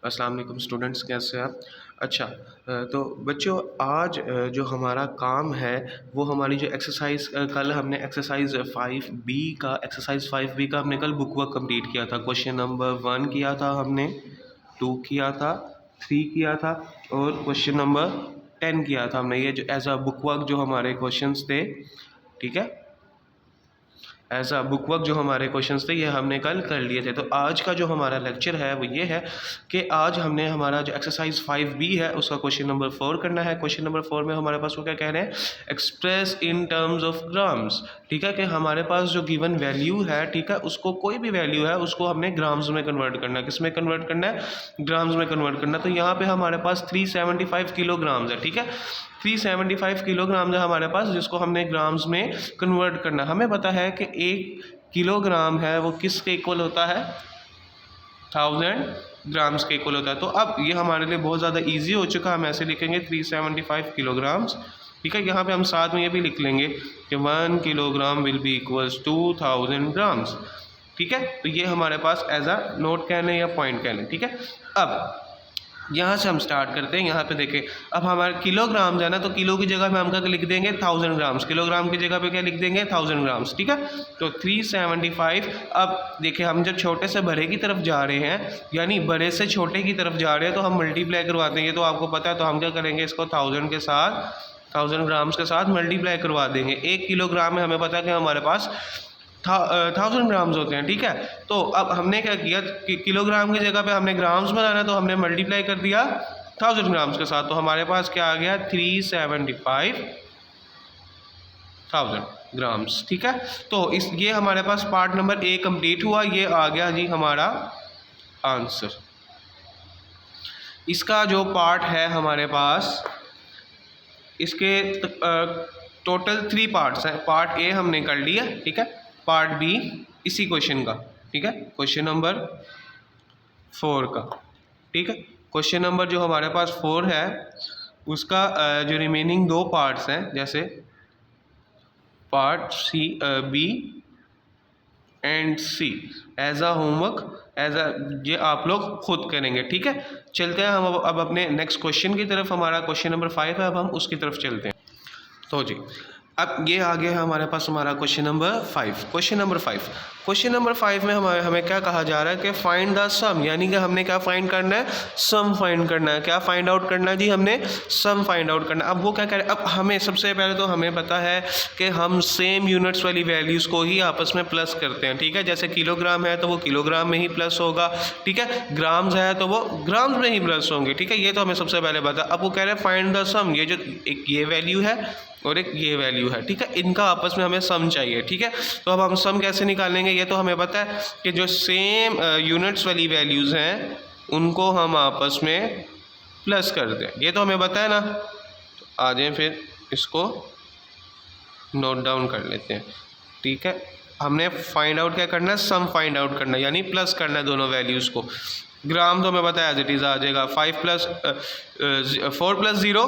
अस्सलाम वालेकुम स्टूडेंट्स, कैसे हैं आप? अच्छा, तो बच्चों आज जो हमारा काम है वो हमारी जो एक्सरसाइज कल हमने एक्सरसाइज 5B का हमने कल बुक वर्क कंप्लीट किया था। क्वेश्चन नंबर 1 किया था हमने, 2 किया था, 3 किया था और क्वेश्चन नंबर 10 किया था हमने। ये जो एज अ बुक वर्क जो हमारे क्वेश्चंस थे, ठीक है, एज अ बुक वर्क जो हमारे क्वेश्चंस थे ये हमने कल कर लिए थे। तो आज का जो हमारा लेक्चर है वो ये है कि आज हमने हमारा जो एक्सरसाइज 5B है उसका क्वेश्चन नंबर 4 करना है। क्वेश्चन नंबर 4 में हमारे पास वो क्या कह रहे हैं, express in terms of grams. ठीक है, कि हमारे पास जो गिवन वैल्यू है, ठीक है, उसको कोई भी वैल्यू है उसको हमने ग्राम्स में कन्वर्ट करना है। किस में कन्वर्ट करना है? ग्राम्स में कन्वर्ट करना है। तो यहाँ पे हमारे पास 375 किलोग्राम्स है। ठीक है, 375 किलोग्राम है हमारे पास, जिसको हमने ग्राम्स में कन्वर्ट करना। हमें पता है कि 1 किलोग्राम है वो किसके इक्वल होता है? 1000 ग्राम्स के इक्वल होता है। तो अब ये हमारे लिए बहुत ज़्यादा इजी हो चुका। हम ऐसे लिखेंगे 375 किलोग्राम्स। ठीक है, यहाँ पे हम साथ में ये भी लिख लेंगे कि 1 kilogram will be equals to 1000 grams. ठीक है, तो ये हमारे पास एज अ नोट कह लें या पॉइंट कह लें। ठीक है, अब यहाँ से हम स्टार्ट करते हैं। यहाँ पे देखें, अब हमारे किलोग्राम्स है ना, तो किलो की जगह पे हम क्या लिख देंगे? 1000 ग्राम्स। किलोग्राम की जगह पे क्या लिख देंगे? 1000 ग्राम्स। ठीक है, तो 375। अब देखें, हम जब छोटे से बड़े की तरफ जा रहे हैं, यानी बड़े से छोटे की तरफ जा रहे हैं, तो हम मल्टीप्लाई करवाते हैं। ये तो आपको पता है। तो हम क्या करेंगे, इसको 1000 के साथ, 1000 ग्राम्स के साथ मल्टीप्लाई करवा देंगे। 1 किलोग्राम में हमें पता है कि हमारे पास 1000 ग्राम्स होते हैं। ठीक है, तो अब हमने क्या किया कि किलोग्राम की जगह पे हमने ग्राम्स बनाना, तो हमने मल्टीप्लाई कर दिया 1000 ग्राम्स के साथ। तो हमारे पास क्या आ गया? 375,000 ग्राम्स। ठीक है, तो ये हमारे पास पार्ट नंबर ए कंप्लीट हुआ। ये आ गया जी हमारा आंसर। इसका जो पार्ट है हमारे पास, इसके टोटल 3 पार्ट्स हैं। पार्ट ए हमने कर लिया, ठीक है, पार्ट बी इसी क्वेश्चन का, ठीक है, क्वेश्चन नंबर 4 का। ठीक है, क्वेश्चन नंबर जो हमारे पास 4 है उसका जो रिमेनिंग 2 पार्ट्स हैं, जैसे part C, B and C, as a homework, as a ये आप लोग खुद करेंगे। ठीक है, चलते हैं हम अब अपने नेक्स्ट क्वेश्चन की तरफ। हमारा क्वेश्चन नंबर 5 है, अब हम उसकी तरफ चलते हैं। तो जी, अब ये आ गया हमारे पास हमारा क्वेश्चन नंबर 5। क्वेश्चन नंबर 5 में हमें क्या कहा जा रहा है कि फाइंड द सम, यानी कि हमने क्या फाइंड करना है? सम फाइंड करना है। क्या फाइंड आउट करना है जी? हमने सम फाइंड आउट करना है। अब वो क्या करें, अब हमें सबसे पहले तो हमें पता है कि हम सेम यूनिट्स वाली वैल्यूज़ को ही आपस में प्लस करते हैं। ठीक है, जैसे किलोग्राम है तो वो किलोग्राम में ही प्लस होगा। ठीक है, ग्राम्स है तो वो ग्राम्स में ही प्लस होंगे। ठीक है, ये तो हमें सबसे पहले पता। अब वो कह रहे हैं फाइंड द सम, ये जो एक ये वैल्यू है और एक ये वैल्यू है। ठीक है, इनका आपस में हमें सम चाहिए। ठीक है, तो अब हम सम कैसे निकालेंगे? ये तो हमें पता है कि जो सेम यूनिट्स वाली वैल्यूज़ हैं उनको हम आपस में प्लस कर दें। ये तो हमें पता है ना। तो आ जाए फिर इसको नोट डाउन कर लेते हैं। ठीक है, हमने फाइंड आउट क्या करना है? सम फाइंड आउट करना है, यानी प्लस करना है दोनों वैल्यूज़ को। ग्राम तो हमें पता है एज इट इज़ आ जाएगा। 4 प्लस 0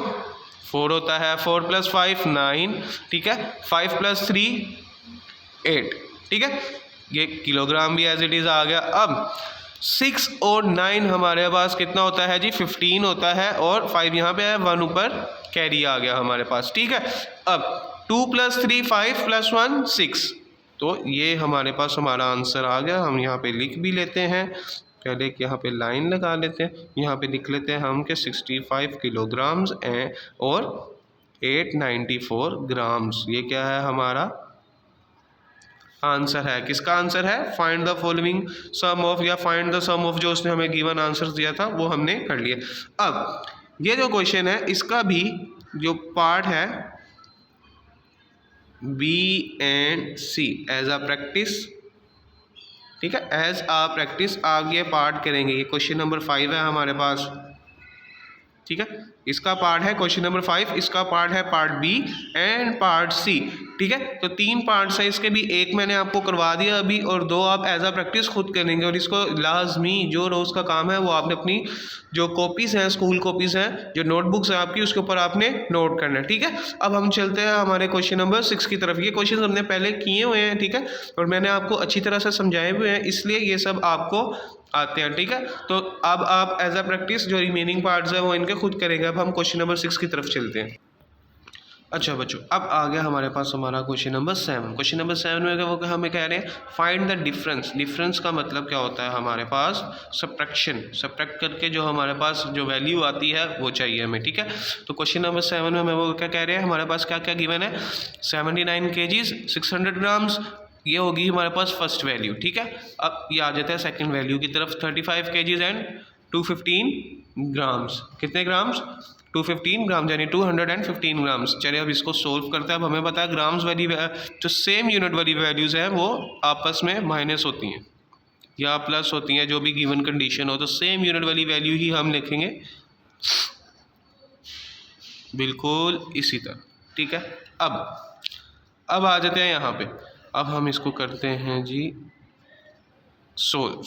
4 होता है, 4 प्लस 5 9। ठीक है, 5 प्लस 3 8। ठीक है, ये किलोग्राम भी एज इट इज़ आ गया। अब 6 और 9 हमारे पास कितना होता है जी? 15 होता है, और 5 यहाँ पे है, 1 ऊपर कैरी आ गया हमारे पास। ठीक है, अब 2 प्लस 3 5 प्लस 1 6। तो ये हमारे पास हमारा आंसर आ गया। हम यहाँ पे लिख भी लेते हैं, पहले कि यहाँ पे लाइन लगा लेते हैं। यहाँ पे लिख लेते हैं हम कि 65 किलोग्राम्स हैं और 894 ग्राम्स। ये क्या है? हमारा आंसर है। किसका आंसर है? Find the following sum of, या फाइंड द सम ऑफ, जो उसने हमें गिवन आंसर दिया था वो हमने कर लिया। अब ये जो क्वेश्चन है इसका भी जो पार्ट है B and C as a practice, ठीक है, एज आ प्रैक्टिस आगे पार्ट करेंगे। ये क्वेश्चन नंबर 5 है हमारे पास। ठीक है, इसका पार्ट है क्वेश्चन नंबर 5, इसका पार्ट है part B and part C. ठीक है, तो 3 पार्ट्स है इसके भी। एक मैंने आपको करवा दिया अभी, और 2 आप एज आ प्रैक्टिस खुद करेंगे। और इसको लाजमी जो रोज़ का काम है वो आपने अपनी जो कॉपीज़ हैं, स्कूल कॉपीज़ हैं, जो नोटबुक्स हैं आपकी, उसके ऊपर आपने नोट करना है। ठीक है, अब हम चलते हैं हमारे क्वेश्चन नंबर 6 की तरफ। ये क्वेश्चन हमने पहले किए हुए हैं, ठीक है, और मैंने आपको अच्छी तरह से समझाए हुए हैं, इसलिए ये सब आपको आते हैं, ठीक है। तो अब आप एज अ प्रैक्टिस जो रिमेनिंग पार्ट्स है वो इनके खुद करेंगे। अब हम क्वेश्चन नंबर 6 की तरफ चलते हैं। अच्छा बच्चों, अब आ गया हमारे पास हमारा क्वेश्चन नंबर 7। क्वेश्चन नंबर 7 में वो हमें कह रहे हैं फाइंड द डिफरेंस। डिफरेंस का मतलब क्या होता है हमारे पास? सब्ट्रैक्शन। सब्ट्रैक्ट करके जो हमारे पास जो वैल्यू आती है वो चाहिए हमें, ठीक है। तो क्वेश्चन नंबर 7 में हमें वो क्या कह रहे हैं, हमारे पास क्या क्या गिवन है? 79 kgs 600 ग्राम्स, ये होगी हमारे पास फर्स्ट वैल्यू, ठीक है। अब ये आ जाता है सेकंड वैल्यू की तरफ, 35 kgs एंड 215 ग्राम्स। कितने ग्राम्स? 215 ग्राम, यानी 215 ग्राम्स। चलिए अब इसको सोल्व करते हैं। अब हमें पता है ग्राम्स वाली जो सेम यूनिट वाली वैल्यूज़ हैं वो आपस में माइनस होती हैं या प्लस होती हैं, जो भी गिवन कंडीशन हो। तो सेम यूनिट वाली वैल्यू ही हम लिखेंगे बिल्कुल इसी तरह, ठीक है। अब आ जाते हैं यहाँ पे। अब हम इसको करते हैं जी सोल्व,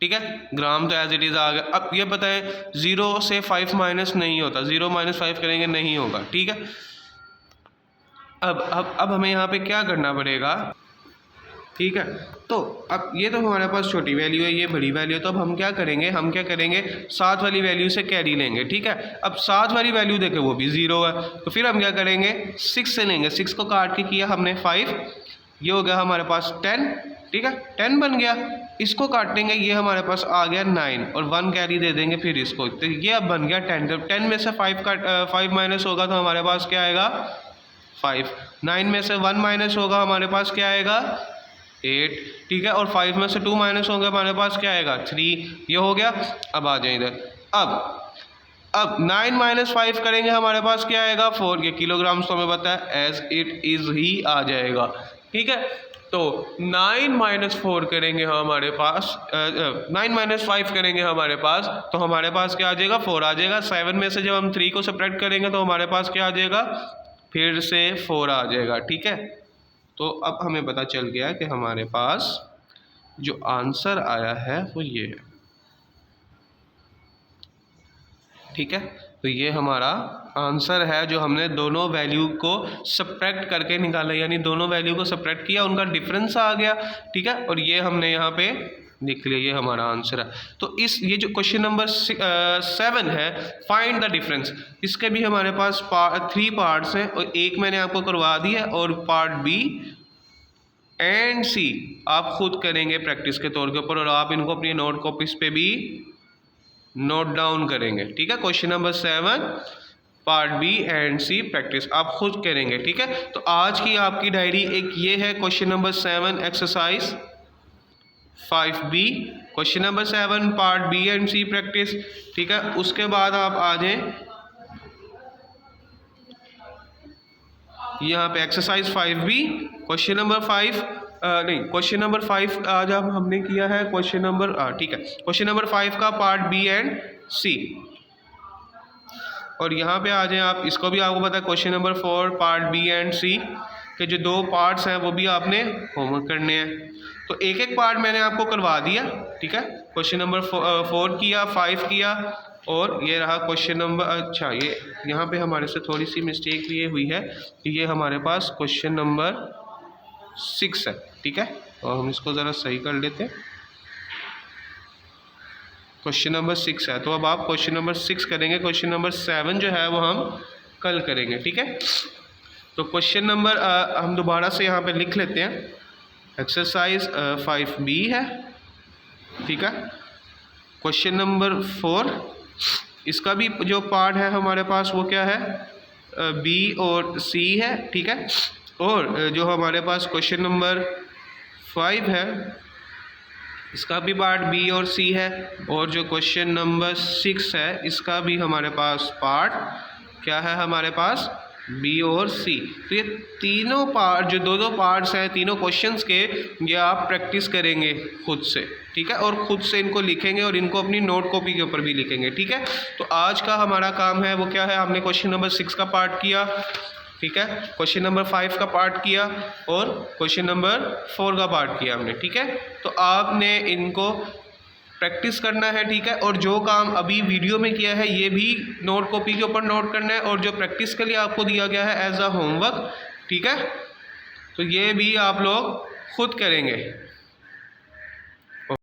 ठीक है। ग्राम तो एज इट इज़ आ गया। अब ये बताएं 0 से 5 माइनस नहीं होता, 0 - 5 करेंगे नहीं होगा, ठीक है। अब हमें यहाँ पे क्या करना पड़ेगा, ठीक है। तो अब ये तो हमारे पास छोटी वैल्यू है, ये बड़ी वैल्यू है। तो अब हम क्या करेंगे 7 वाली वैल्यू से कैरी लेंगे, ठीक है। अब 7 वाली वैल्यू देखें वो भी 0 है, तो फिर हम क्या करेंगे 6 से लेंगे। 6 को काट के किया हमने 5, ये हो गया हमारे पास 10, ठीक है। 10 बन गया। इसको काटेंगे, ये हमारे पास आ गया 9 और 1 कैरी दे देंगे फिर इसको, तो ये अब बन गया 10। जब 10 में से 5 माइनस होगा तो हमारे पास क्या आएगा 5। 9 में से 1 माइनस होगा हमारे पास क्या आएगा 8, ठीक है। और 5 में से 2 माइनस होंगे हमारे पास क्या आएगा 3। ये हो गया। अब आ जाए इधर। अब 9 - 5 करेंगे हमारे पास क्या आएगा 4। ये किलोग्राम्स तो हमें पता है एज इट इज़ ही आ जाएगा, ठीक है। तो 9 - 4 करेंगे हमारे पास 9 - 5 करेंगे हमारे पास, तो हमारे पास क्या आ जाएगा 4 आ जाएगा। 7 में से जब हम 3 को सब्ट्रैक्ट करेंगे तो हमारे पास क्या आ जाएगा फिर से 4 आ जाएगा, ठीक है। तो अब हमें पता चल गया कि हमारे पास जो आंसर आया है वो ये है, ठीक है। तो ये हमारा आंसर है जो हमने दोनों वैल्यू को सब्ट्रैक्ट करके निकाला, यानी दोनों वैल्यू को सब्ट्रैक्ट किया, उनका डिफरेंस आ गया, ठीक है। और ये हमने यहाँ पे लिख लिया, ये हमारा आंसर है। तो ये जो क्वेश्चन नंबर 7 है फाइंड द डिफरेंस, इसके भी हमारे पास 3 पार्ट्स हैं और एक मैंने आपको करवा दी है, और पार्ट बी एंड सी आप खुद करेंगे प्रैक्टिस के तौर के ऊपर, और आप इनको अपनी नोट कॉपीज पे भी नोट डाउन करेंगे, ठीक है। Question number 7 part B and C practice आप खुद करेंगे, ठीक है। तो आज की आपकी डायरी एक ये है question number 7 exercise 5B, question number 7 part B and C practice, ठीक है। उसके बाद आप आ जाएं यहाँ पे exercise 5B question number 5 question number 5 आज अब हमने किया है क्वेश्चन नंबर ठीक है, क्वेश्चन नंबर 5 का पार्ट बी एंड सी। और यहाँ पे आ जाएं आप, इसको भी आपको पता है question number 4 part B and C के जो 2 पार्ट्स हैं वो भी आपने होमवर्क करने हैं। तो एक एक पार्ट मैंने आपको करवा दिया, ठीक है। क्वेश्चन नंबर 4 किया, 5 किया, और ये रहा क्वेश्चन नंबर, अच्छा ये यहाँ पे हमारे से थोड़ी सी मिस्टेक ये हुई है कि ये हमारे पास क्वेश्चन नंबर 6 है, ठीक है। और हम इसको ज़रा सही कर लेते हैं, क्वेश्चन नंबर 6 है। तो अब आप क्वेश्चन नंबर 6 करेंगे, क्वेश्चन नंबर 7 जो है वो हम कल करेंगे, ठीक है। तो क्वेश्चन नंबर हम दोबारा से यहाँ पे लिख लेते हैं, एक्सरसाइज 5B है, ठीक है। क्वेश्चन नंबर 4 इसका भी जो पार्ट है हमारे पास वो क्या है B और C है, ठीक है। और जो हमारे पास क्वेश्चन नंबर 5 है इसका भी पार्ट B और C है, और जो क्वेश्चन नंबर 6 है इसका भी हमारे पास पार्ट क्या है हमारे पास B और C। तो ये तीनों पार्ट जो दो पार्ट्स हैं तीनों क्वेश्चंस के, ये आप प्रैक्टिस करेंगे खुद से, ठीक है। और खुद से इनको लिखेंगे और इनको अपनी नोट कॉपी के ऊपर भी लिखेंगे, ठीक है। तो आज का हमारा काम है वो क्या है, हमने क्वेश्चन नंबर 6 का पार्ट किया, ठीक है। क्वेश्चन नंबर 5 का पार्ट किया और क्वेश्चन नंबर 4 का पार्ट किया हमने, ठीक है। तो आपने इनको प्रैक्टिस करना है, ठीक है। और जो काम अभी वीडियो में किया है ये भी नोट कॉपी के ऊपर नोट करना है, और जो प्रैक्टिस के लिए आपको दिया गया है एज अ होमवर्क, ठीक है, तो ये भी आप लोग खुद करेंगे।